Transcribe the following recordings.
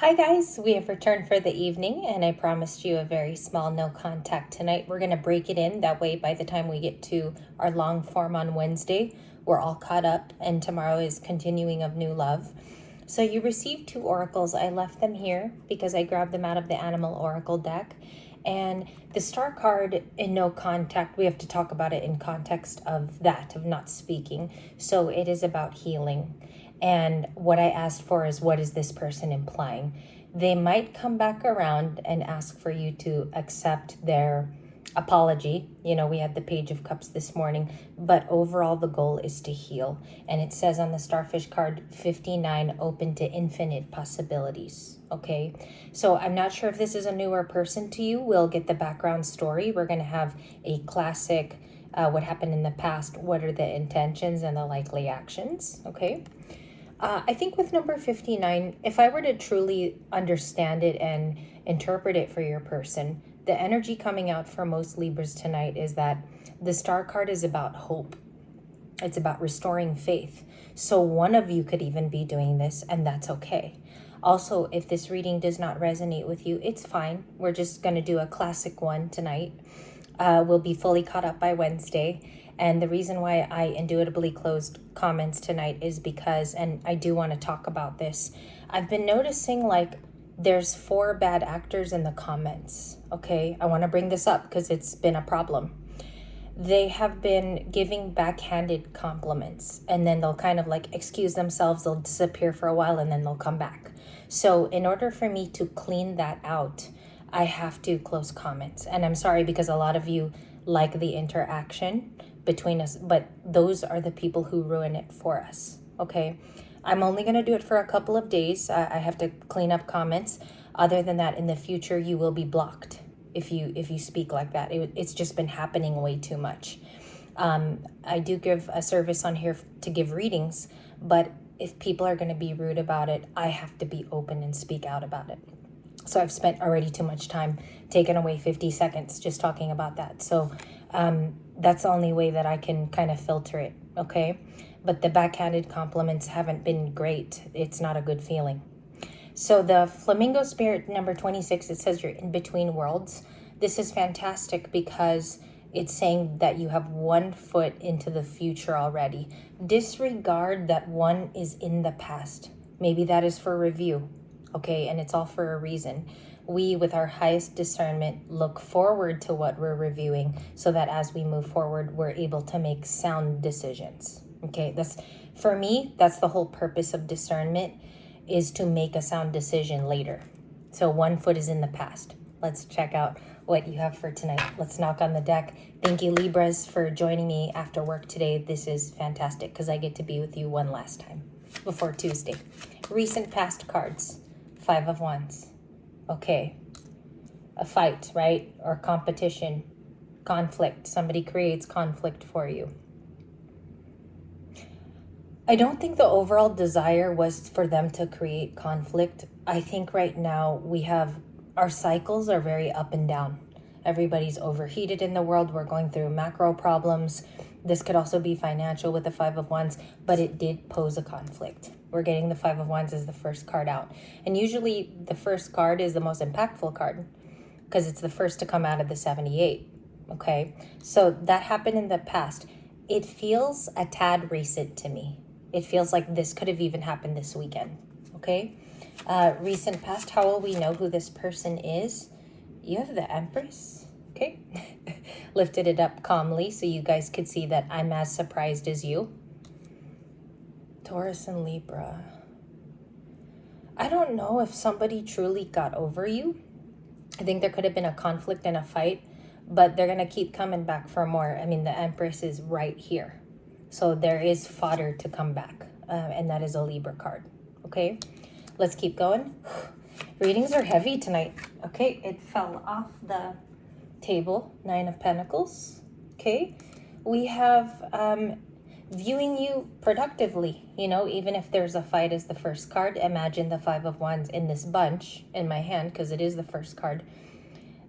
Hi guys, we have returned for the evening and I promised you a very small no contact tonight. We're going to break it in, that way by the time we get to our long form on Wednesday, we're all caught up and tomorrow is continuing of new love. So you received 2 oracles. I left them here because I grabbed them out of the Animal Oracle deck. And the star card in no contact, we have to talk about it in context of that, of not speaking. So it is about healing. And what I asked for is, what is this person implying? They might come back around and ask for you to accept their apology. You know, we had the Page of Cups this morning, but overall the goal is to heal. And it says on the Starfish card, 59, open to infinite possibilities. Okay, so I'm not sure if this is a newer person to you. We'll get the background story. We're going to have a classic, what happened in the past, what are the intentions and the likely actions. Okay. I think with number 59, if I were to truly understand it and interpret it for your person, the energy coming out for most Libras tonight is that the star card is about hope. It's about restoring faith. So one of you could even be doing this, and that's okay. Also, if this reading does not resonate with you, it's fine. We're just going to do a classic one tonight. We'll be fully caught up by Wednesday. And the reason why I intuitively closed comments tonight is because, and I do want to talk about this, I've been noticing like there's 4 bad actors in the comments. Okay, I want to bring this up because it's been a problem. They have been giving backhanded compliments and then they'll kind of like excuse themselves, they'll disappear for a while and then they'll come back. So in order for me to clean that out, I have to close comments. And I'm sorry because a lot of you like the interaction between us, but those are the people who ruin it for us. Okay, I'm only going to do it for a couple of days. I have to clean up comments. Other than that, in the future you will be blocked if you speak like that. It's just been happening way too much. I do give a service on here to give readings, but if people are going to be rude about it, I have to be open and speak out about it. So I've spent already too much time, taking away 50 seconds just talking about that. So that's the only way that I can kind of filter it, okay? But the backhanded compliments haven't been great. It's not a good feeling. So the Flamingo Spirit number 26, it says you're in between worlds. This is fantastic because it's saying that you have 1 foot into the future already. Disregard that 1 is in the past. Maybe that is for review. Okay, and it's all for a reason. We, with our highest discernment, look forward to what we're reviewing so that as we move forward, we're able to make sound decisions. Okay, that's, for me, that's the whole purpose of discernment, is to make a sound decision later. So 1 foot is in the past. Let's check out what you have for tonight. Let's knock on the deck. Thank you, Libras, for joining me after work today. This is fantastic because I get to be with you one last time before Tuesday. Recent past cards. 5 of Wands. Okay. A fight, right? Or competition. Conflict. Somebody creates conflict for you. I don't think the overall desire was for them to create conflict. I think right now our cycles are very up and down. Everybody's overheated in the world. We're going through macro problems. This could also be financial with the 5 of Wands, but it did pose a conflict. We're getting the 5 of Wands as the first card out. And usually the first card is the most impactful card because it's the first to come out of the 78. Okay, so that happened in the past. It feels a tad recent to me. It feels like this could have even happened this weekend. Okay, recent past, how will we know who this person is? You have the Empress. Okay, lifted it up calmly so you guys could see that I'm as surprised as you. Taurus and Libra. I don't know if somebody truly got over you. I think there could have been a conflict and a fight, but they're going to keep coming back for more. I mean, the Empress is right here. So there is fodder to come back, and that is a Libra card. Okay, let's keep going. Readings are heavy tonight. Okay, it fell off the table. 9 of Pentacles. Okay, we have viewing you productively. You know, even if there's a fight as the first card, imagine the 5 of Wands in this bunch in my hand because it is the first card.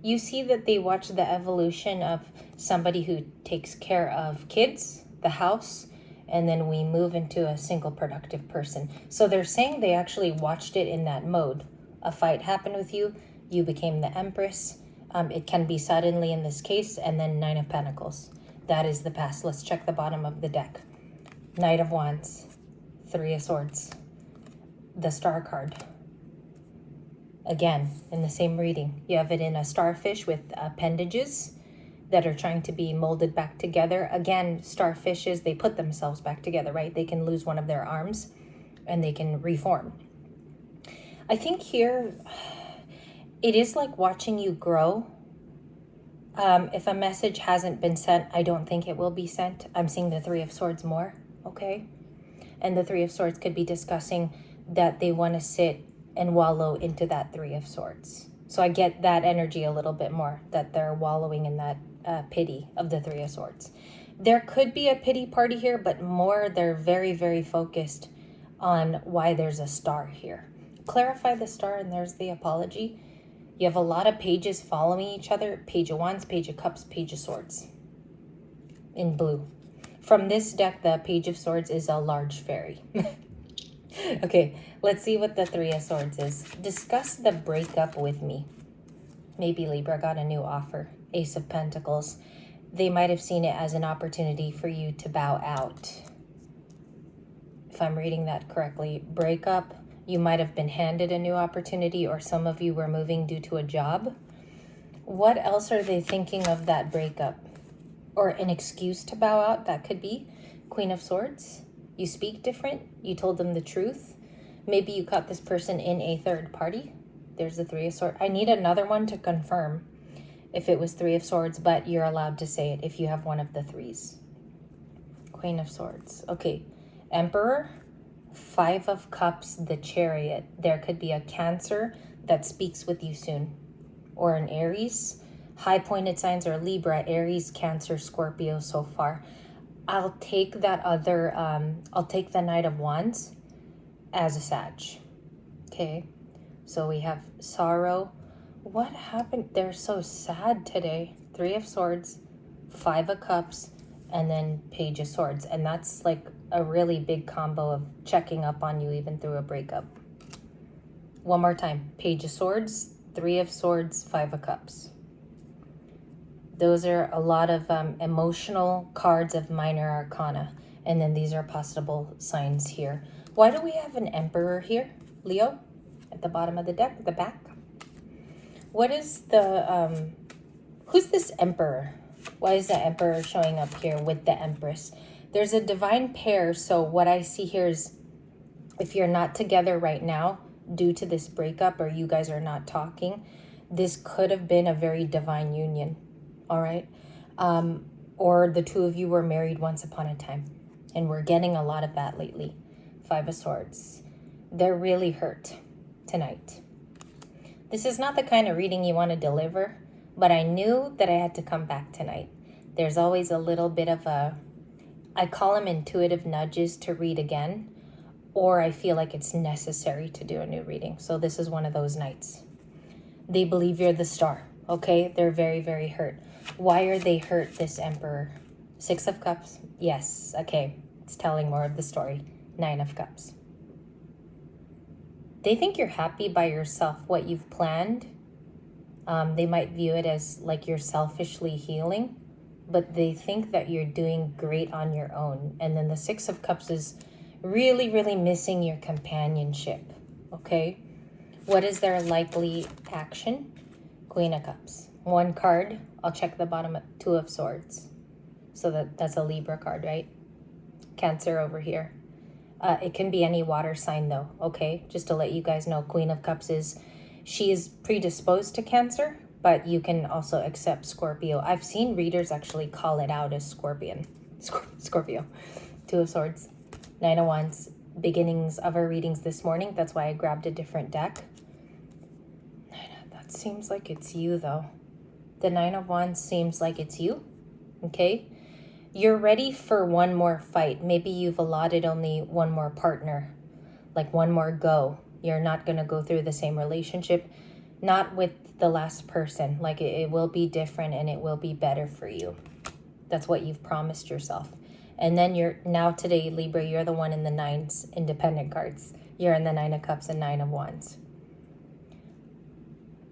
You see that they watch the evolution of somebody who takes care of kids, the house, and then we move into a single productive person. So they're saying they actually watched it in that mode a fight happened with you. You became the Empress. It can be suddenly in this case, and then Nine of Pentacles. That is the past. Let's check the bottom of the deck. Knight of Wands, Three of Swords, the Star card. Again, in the same reading, you have it in a starfish with appendages that are trying to be molded back together. Again, starfishes, they put themselves back together, right? They can lose one of their arms and they can reform. I think here, it is like watching you grow. If a message hasn't been sent, I don't think it will be sent. I'm seeing the Three of Swords more, okay? And the Three of Swords could be discussing that they want to sit and wallow into that Three of Swords. So I get that energy a little bit more, that they're wallowing in that pity of the Three of Swords. There could be a pity party here, but more they're very, very focused on why there's a star here. Clarify the star, and there's the apology. You have a lot of pages following each other. Page of Wands, Page of Cups, Page of Swords in blue. From this deck, the Page of Swords is a large fairy. Okay, let's see what the Three of Swords is. Discuss the breakup with me. Maybe Libra got a new offer. Ace of Pentacles. They might have seen it as an opportunity for you to bow out. If I'm reading that correctly, breakup. You might have been handed a new opportunity, or some of you were moving due to a job. What else are they thinking of that breakup? Or an excuse to bow out, that could be. Queen of Swords. You speak different. You told them the truth. Maybe you caught this person in a third party. There's the Three of Swords. I need another one to confirm if it was Three of Swords, but you're allowed to say it if you have one of the threes. Queen of Swords. Okay. Emperor. Five of Cups, the Chariot. There could be a Cancer that speaks with you soon. Or an Aries. High pointed signs are Libra, Aries, Cancer, Scorpio so far. I'll take that other, I'll take the Knight of Wands as a Sag. Okay. So we have sorrow. What happened? They're so sad today. Three of Swords, Five of Cups, and then Page of Swords. And that's like a really big combo of checking up on you even through a breakup. One more time. Page of Swords, Three of Swords, Five of Cups. Those are a lot of emotional cards of minor arcana. And then these are possible signs here. Why do we have an Emperor here? Leo, at the bottom of the deck, the back. What is the, who's this Emperor? Why is the Emperor showing up here with the Empress? There's a divine pair, so what I see here is if you're not together right now due to this breakup or you guys are not talking, this could have been a very divine union, all right? Or the two of you were married once upon a time, and we're getting a lot of that lately. Five of Swords. They're really hurt tonight. This is not the kind of reading you want to deliver, but I knew that I had to come back tonight. There's always a little bit of a, I call them intuitive nudges to read again, or I feel like it's necessary to do a new reading. So this is one of those nights. They believe you're the star, okay? They're very, very hurt. Why are they hurt, this Emperor? Six of Cups, yes, okay. It's telling more of the story. Nine of Cups. They think you're happy by yourself, what you've planned. They might view it as like you're selfishly healing, but they think that you're doing great on your own. And then the Six of Cups is really, really missing your companionship, okay? What is their likely action? Queen of Cups. One card, I'll check the bottom, Two of Swords. So that's a Libra card, right? Cancer over here. It can be any water sign though, okay? Just to let you guys know, Queen of Cups is, she is predisposed to Cancer, but you can also accept Scorpio. I've seen readers actually call it out as Scorpion. Scorpio. Two of Swords. Nine of Wands. Beginnings of our readings this morning. That's why I grabbed a different deck. That seems like it's you though. The Nine of Wands seems like it's you, okay? You're ready for one more fight. Maybe you've allotted only one more partner, like one more go. You're not going to go through the same relationship, not with the last person. Like it will be different and it will be better for you. That's what you've promised yourself. And then you're now today, Libra, you're the one in the nines, independent cards. You're in the Nine of Cups and Nine of Wands.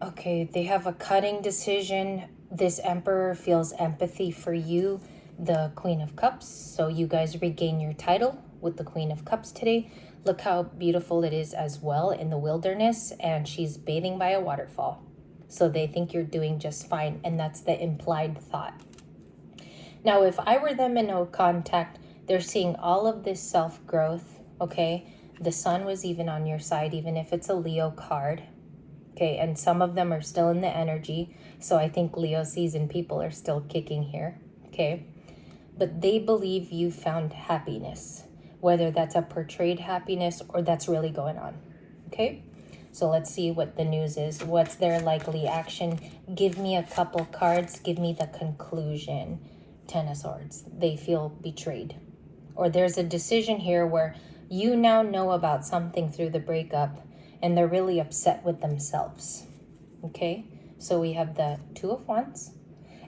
Okay, they have a cutting decision. This Emperor feels empathy for you, the Queen of Cups. So you guys regain your title with the Queen of Cups today. Look how beautiful it is as well in the wilderness, and she's bathing by a waterfall. So they think you're doing just fine, and that's the implied thought. Now, if I were them in no contact, they're seeing all of this self-growth, okay? The sun was even on your side, even if it's a Leo card, okay? And some of them are still in the energy, so I think Leo season people are still kicking here, okay? But they believe you found happiness, whether that's a portrayed happiness or that's really going on, okay? So let's see what the news is. What's their likely action? Give me a couple cards. Give me the conclusion. Ten of Swords. They feel betrayed. Or there's a decision here where you now know about something through the breakup and they're really upset with themselves. Okay? So we have the Two of Wands.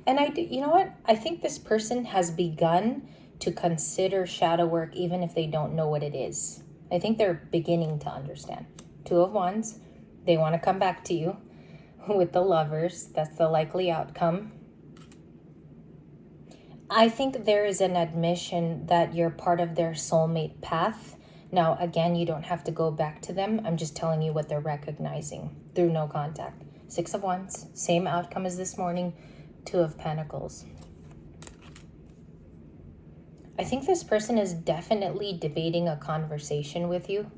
And you know what? I think this person has begun to consider shadow work even if they don't know what it is. I think they're beginning to understand. Two of Wands. They want to come back to you with the Lovers. That's the likely outcome. I think there is an admission that you're part of their soulmate path. Now, again, you don't have to go back to them. I'm just telling you what they're recognizing through no contact. Six of Wands, same outcome as this morning. Two of Pentacles. I think this person is definitely debating a conversation with you.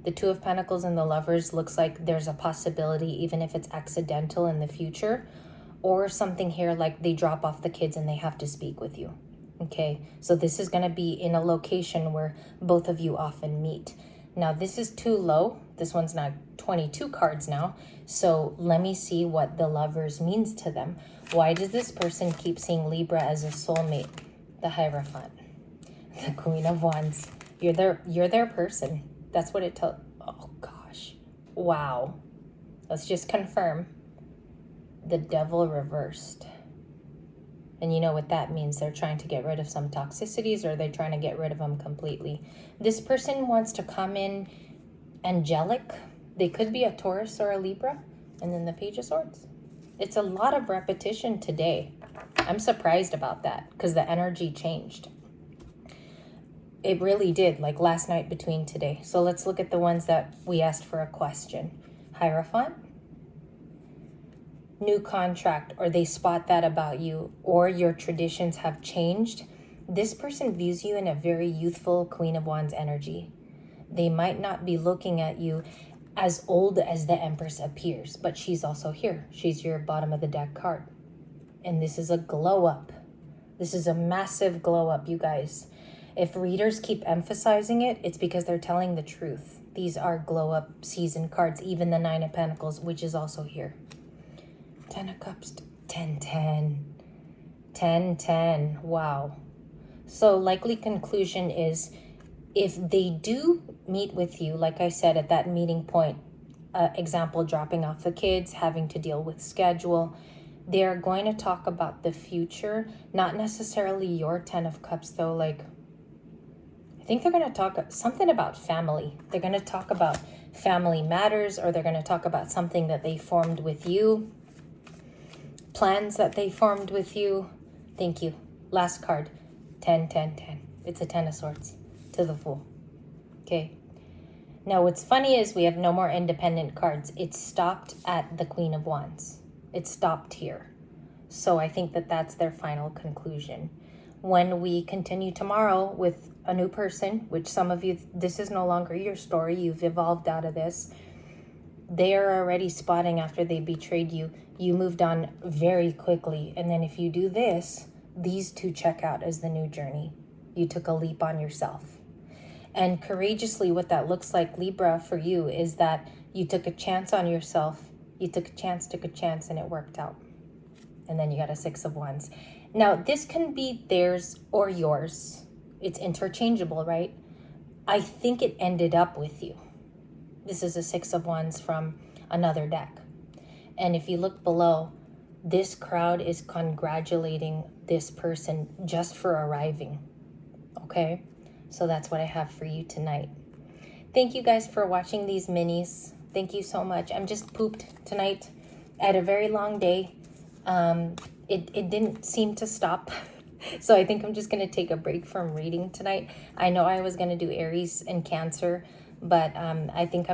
The Two of Pentacles and the Lovers looks like there's a possibility, even if it's accidental in the future, or something here like they drop off the kids and they have to speak with you. Okay, so this is going to be in a location where both of you often meet. Now, this is too low. This one's not 22 cards now. So let me see what the Lovers means to them. Why does this person keep seeing Libra as a soulmate? The Hierophant. The Queen of Wands. You're their person. That's what it tells. Oh, gosh. Wow. Let's just confirm. The Devil reversed. And you know what that means. They're trying to get rid of some toxicities, or they're trying to get rid of them completely. This person wants to come in angelic. They could be a Taurus or a Libra. And then the Page of Swords. It's a lot of repetition today. I'm surprised about that because the energy changed. It really did, like last night between today. So let's look at the ones that we asked for a question. Hierophant. New contract, or they spot that about you, or your traditions have changed. This person views you in a very youthful Queen of Wands energy. They might not be looking at you as old as the Empress appears, but she's also here. She's your bottom of the deck card. And this is a glow up. This is a massive glow up, you guys. If readers keep emphasizing it, it's because they're telling the truth. These are glow up season cards, even the Nine of Pentacles, which is also here. 10 of Cups, 10, 10. 10, 10. Wow. So likely conclusion is if they do meet with you, like I said, at that meeting point, example, dropping off the kids, having to deal with schedule, they're going to talk about the future, not necessarily your 10 of Cups though. Like, I think they're going to talk something about family. They're going to talk about family matters, or they're going to talk about something that they formed with you. Plans that they formed with you. Thank you. Last card. 10, 10, 10. It's a 10 of Swords to the Fool. Okay. Now what's funny is we have no more independent cards. It stopped at the Queen of Wands. It stopped here. So I think that that's their final conclusion. When we continue tomorrow with a new person, which some of you, this is no longer your story. You've evolved out of this. They are already spotting after they betrayed you. You moved on very quickly. And then if you do this, these two check out as the new journey. You took a leap on yourself. And courageously, what that looks like, Libra, for you is that you took a chance on yourself. You took a chance, and it worked out. And then you got a Six of Wands. Now, this can be theirs or yours. It's interchangeable, right? I think it ended up with you. This is a Six of Wands from another deck. And if you look below, this crowd is congratulating this person just for arriving. Okay? So that's what I have for you tonight. Thank you guys for watching these minis. Thank you so much. I'm just pooped tonight. I had a very long day. It didn't seem to stop. So I think I'm just going to take a break from reading tonight. I know I was going to do Aries and Cancer, but I think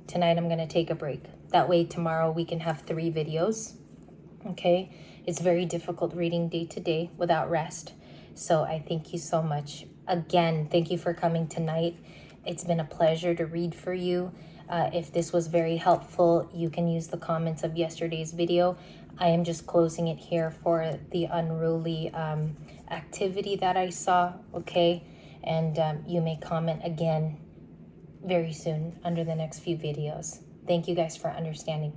tonight I'm going to take a break. That way tomorrow we can have 3 videos. Okay? It's very difficult reading day to day without rest. So I thank you so much. Again, thank you for coming tonight. It's been a pleasure to read for you. If this was very helpful, you can use the comments of yesterday's video. I am just closing it here for the unruly activity that I saw, okay? And you may comment again very soon under the next few videos. Thank you guys for understanding.